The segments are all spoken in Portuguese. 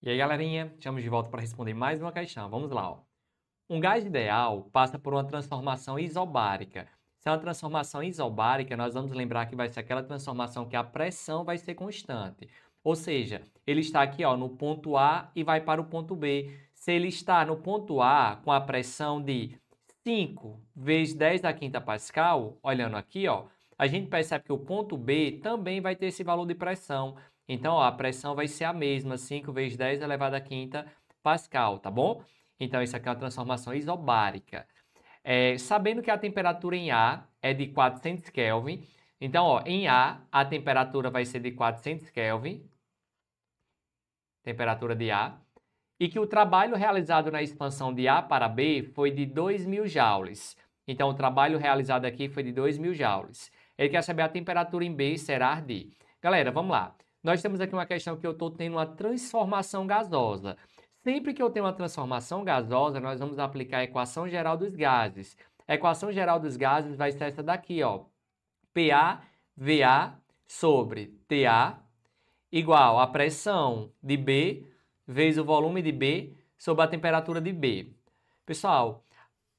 E aí, galerinha, estamos de volta para responder mais uma questão. Vamos lá, ó. Um gás ideal passa por uma transformação isobárica. Se é uma transformação isobárica, nós vamos lembrar que vai ser aquela transformação que a pressão vai ser constante. Ou seja, ele está aqui, ó, no ponto A e vai para o ponto B. Se ele está no ponto A com a pressão de 5 vezes 10 da quinta Pascal, olhando aqui, ó, a gente percebe que o ponto B também vai ter esse valor de pressão. Então, ó, a pressão vai ser a mesma, 5 vezes 10 elevado à quinta Pascal, tá bom? Então, isso aqui é uma transformação isobárica. Sabendo que a temperatura em A é de 400 Kelvin, então, ó, em a temperatura vai ser de 400 Kelvin, temperatura de A, e que o trabalho realizado na expansão de A para B foi de 2.000 joules. Então, o trabalho realizado aqui foi de 2.000 joules. Ele quer saber a temperatura em B será de... Galera, vamos lá. Nós temos aqui uma questão que eu estou tendo uma transformação gasosa. Sempre que eu tenho uma transformação gasosa, nós vamos aplicar a equação geral dos gases. A equação geral dos gases vai ser essa daqui, ó. PaVa sobre TA igual a pressão de B vezes o volume de B sobre a temperatura de B. Pessoal,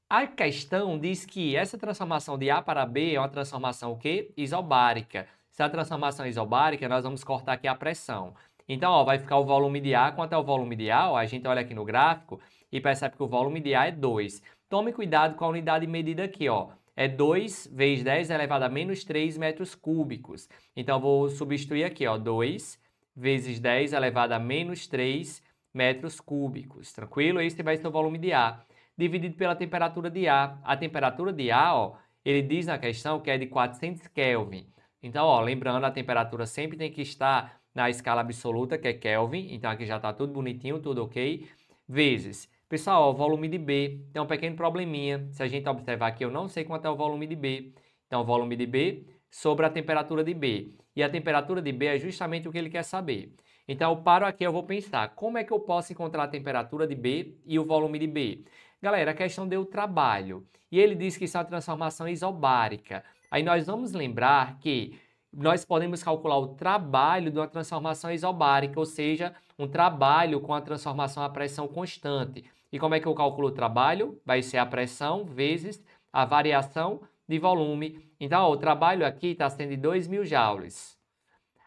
a questão diz que essa transformação de A para B é uma transformação o quê? Isobárica. Se é a transformação isobárica, nós vamos cortar aqui a pressão. Então, ó, vai ficar o volume de A. Quanto é o volume de A? Ó, a gente olha aqui no gráfico e percebe que o volume de A é 2. Tome cuidado com a unidade medida aqui, ó. É 2 vezes 10 elevado a menos 3 metros cúbicos. Então, eu vou substituir aqui, ó, 2 vezes 10 elevado a menos 3 metros cúbicos. Tranquilo? Esse vai ser o volume de A, dividido pela temperatura de A. A temperatura de A, ó, ele diz na questão que é de 400 Kelvin. Então, ó, lembrando, a temperatura sempre tem que estar na escala absoluta, que é Kelvin. Então, aqui já está tudo bonitinho, tudo ok. Vezes. Pessoal, ó, o volume de B tem um pequeno probleminha. Se a gente observar aqui, eu não sei quanto é o volume de B. Então, o volume de B sobre a temperatura de B. E a temperatura de B é justamente o que ele quer saber. Então, eu paro aqui, eu vou pensar, como é que eu posso encontrar a temperatura de B e o volume de B? Galera, a questão deu trabalho. E ele diz que isso é uma transformação isobárica. Aí nós vamos lembrar que nós podemos calcular o trabalho de uma transformação isobárica, ou seja, um trabalho com a transformação a pressão constante. E como é que eu calculo o trabalho? Vai ser a pressão vezes a variação de volume. Então, ó, o trabalho aqui está sendo de 2.000 joules.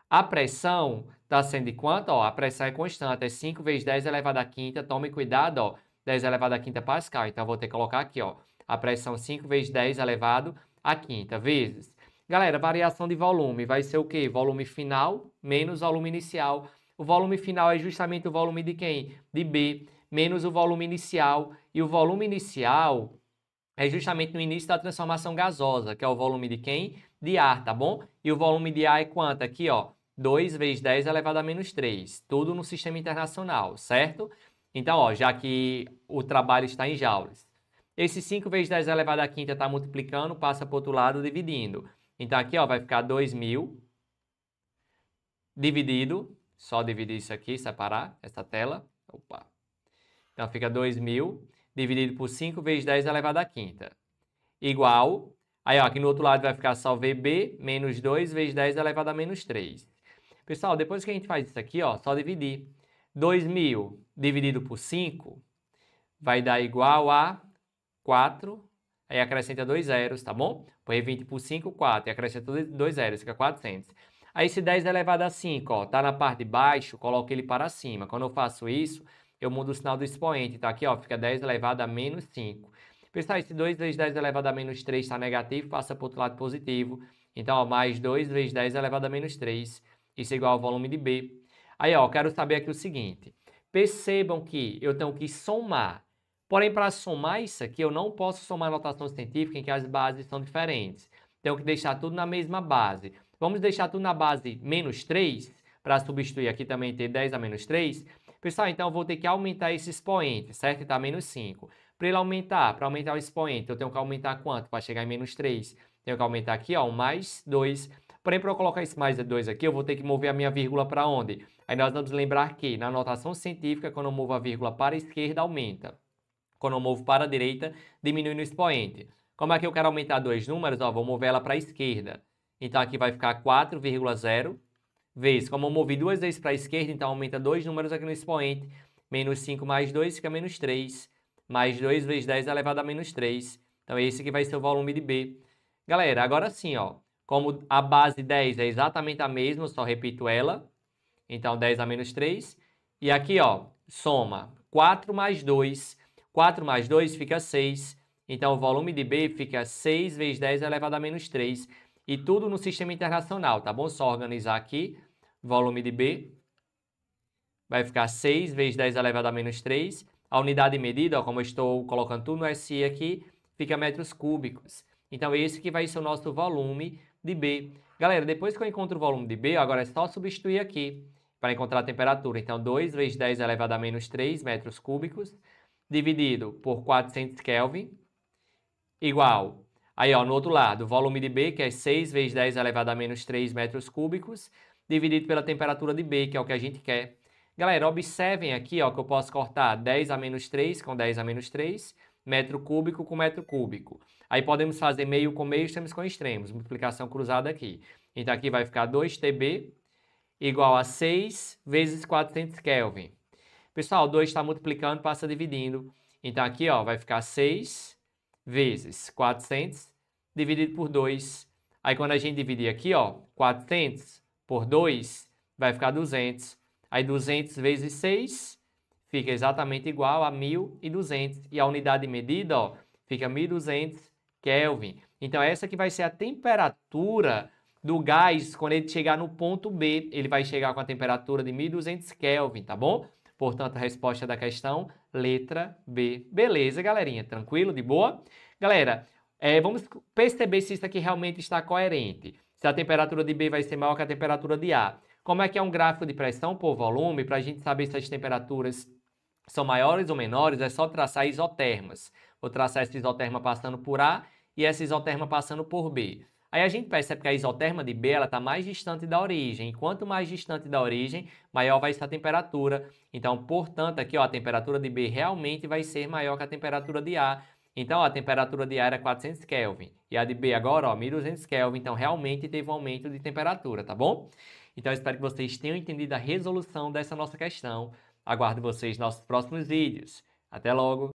A pressão está sendo de quanto? Ó, a pressão é constante, é 5 vezes 10 elevado à quinta. Tome cuidado, ó, 10 elevado à quinta Pascal. Então, eu vou ter que colocar aqui, ó, a pressão 5 vezes 10 elevado à quinta, vezes. Galera, variação de volume vai ser o quê? Volume final menos volume inicial. O volume final é justamente o volume de quem? De B, menos o volume inicial. E o volume inicial é justamente no início da transformação gasosa, que é o volume de quem? De ar, tá bom? E o volume de ar é quanto? Aqui, ó, 2 vezes 10 elevado a menos 3. Tudo no sistema internacional, certo? Então, ó, já que o trabalho está em joules. Esse 5 vezes 10 elevado à quinta está multiplicando, passa para o outro lado, dividindo. Então, aqui, ó, vai ficar 2.000 dividido, só dividir isso aqui, separar essa tela. Opa. Então, fica 2.000 dividido por 5 vezes 10 elevado à quinta. Igual, aí ó, aqui no outro lado vai ficar só VB menos 2 vezes 10 elevado a menos 3. Pessoal, depois que a gente faz isso aqui, ó, só dividir. 2.000 dividido por 5 vai dar igual a 4, aí acrescenta 2 zeros, tá bom? Põe 20 por 5, 4, e acrescenta 2 zeros, fica 400. Aí esse 10 elevado a 5, ó, tá na parte de baixo, coloco ele para cima. Quando eu faço isso, eu mudo o sinal do expoente. Então aqui, ó, fica 10 elevado a menos 5. Pessoal, esse 2 vezes 10 elevado a menos 3 está negativo, passa para o outro lado positivo. Então, ó, mais 2 vezes 10 elevado a menos 3. Isso é igual ao volume de B. Aí, ó, quero saber aqui o seguinte. Percebam que eu tenho que somar. Porém, para somar isso aqui, eu não posso somar notação científica em que as bases são diferentes. Tenho que deixar tudo na mesma base. Vamos deixar tudo na base menos 3, para substituir aqui também ter 10 a menos 3. Pessoal, então eu vou ter que aumentar esse expoente, certo? Está menos 5. Para aumentar o expoente, eu tenho que aumentar quanto? Para chegar em menos 3. Tenho que aumentar aqui, ó, um mais 2. Porém, para eu colocar esse mais 2 aqui, eu vou ter que mover a minha vírgula para onde? Aí nós vamos lembrar que na notação científica, quando eu movo a vírgula para a esquerda, aumenta. Quando eu movo para a direita, diminui no expoente. Como é que eu quero aumentar dois números? Ó, vou mover ela para a esquerda. Então, aqui vai ficar 4,0 vezes, como eu movi 2 vezes para a esquerda, então aumenta 2 números aqui no expoente, menos 5 mais 2 fica menos 3, mais 2 vezes 10 elevado a menos 3. Então esse aqui vai ser o volume de B. Galera, agora sim, ó, como a base 10 é exatamente a mesma, eu só repito ela, então 10 a menos 3. E aqui, ó, soma 4 mais 2. 4 mais 2 fica 6. Então, o volume de B fica 6 vezes 10 elevado a menos 3. E tudo no sistema internacional, tá bom? Só organizar aqui. Volume de B vai ficar 6 vezes 10 elevado a menos 3. A unidade de medida, ó, como eu estou colocando tudo no SI aqui, fica metros cúbicos. Então, esse que vai ser o nosso volume de B. Galera, depois que eu encontro o volume de B, agora é só substituir aqui para encontrar a temperatura. Então, 2 vezes 10 elevado a menos 3 metros cúbicos, dividido por 400 Kelvin, igual. Aí, ó, no outro lado, o volume de B, que é 6 vezes 10 elevado a menos 3 metros cúbicos, dividido pela temperatura de B, que é o que a gente quer. Galera, observem aqui, ó, que eu posso cortar 10 a menos 3 com 10 a menos 3, metro cúbico com metro cúbico. Aí podemos fazer meio com meio, extremos com extremos, multiplicação cruzada aqui. Então, aqui vai ficar 2TB igual a 6 vezes 400 Kelvin. Pessoal, 2 está multiplicando, passa dividindo. Então, aqui, ó, vai ficar 6 vezes 400 dividido por 2. Aí, quando a gente dividir aqui, ó, 400 por 2, vai ficar 200. Aí, 200 vezes 6 fica exatamente igual a 1.200. E a unidade de medida, ó, fica 1.200 Kelvin. Então, essa aqui vai ser a temperatura do gás quando ele chegar no ponto B. Ele vai chegar com a temperatura de 1.200 Kelvin, tá bom? Portanto, a resposta da questão, letra B. Beleza, galerinha? Tranquilo? De boa? Galera, vamos perceber se isso aqui realmente está coerente. Se a temperatura de B vai ser maior que a temperatura de A. Como é que é um gráfico de pressão por volume, para a gente saber se as temperaturas são maiores ou menores, é só traçar isotermas. Vou traçar essa isoterma passando por A e essa isoterma passando por B. Aí a gente percebe que a isoterma de B está mais distante da origem. E quanto mais distante da origem, maior vai ser a temperatura. Então, portanto, aqui ó, a temperatura de B realmente vai ser maior que a temperatura de A. Então, ó, a temperatura de A era 400 Kelvin. E a de B agora, ó, 1.200 Kelvin. Então, realmente teve um aumento de temperatura, tá bom? Então, eu espero que vocês tenham entendido a resolução dessa nossa questão. Aguardo vocês nos nossos próximos vídeos. Até logo!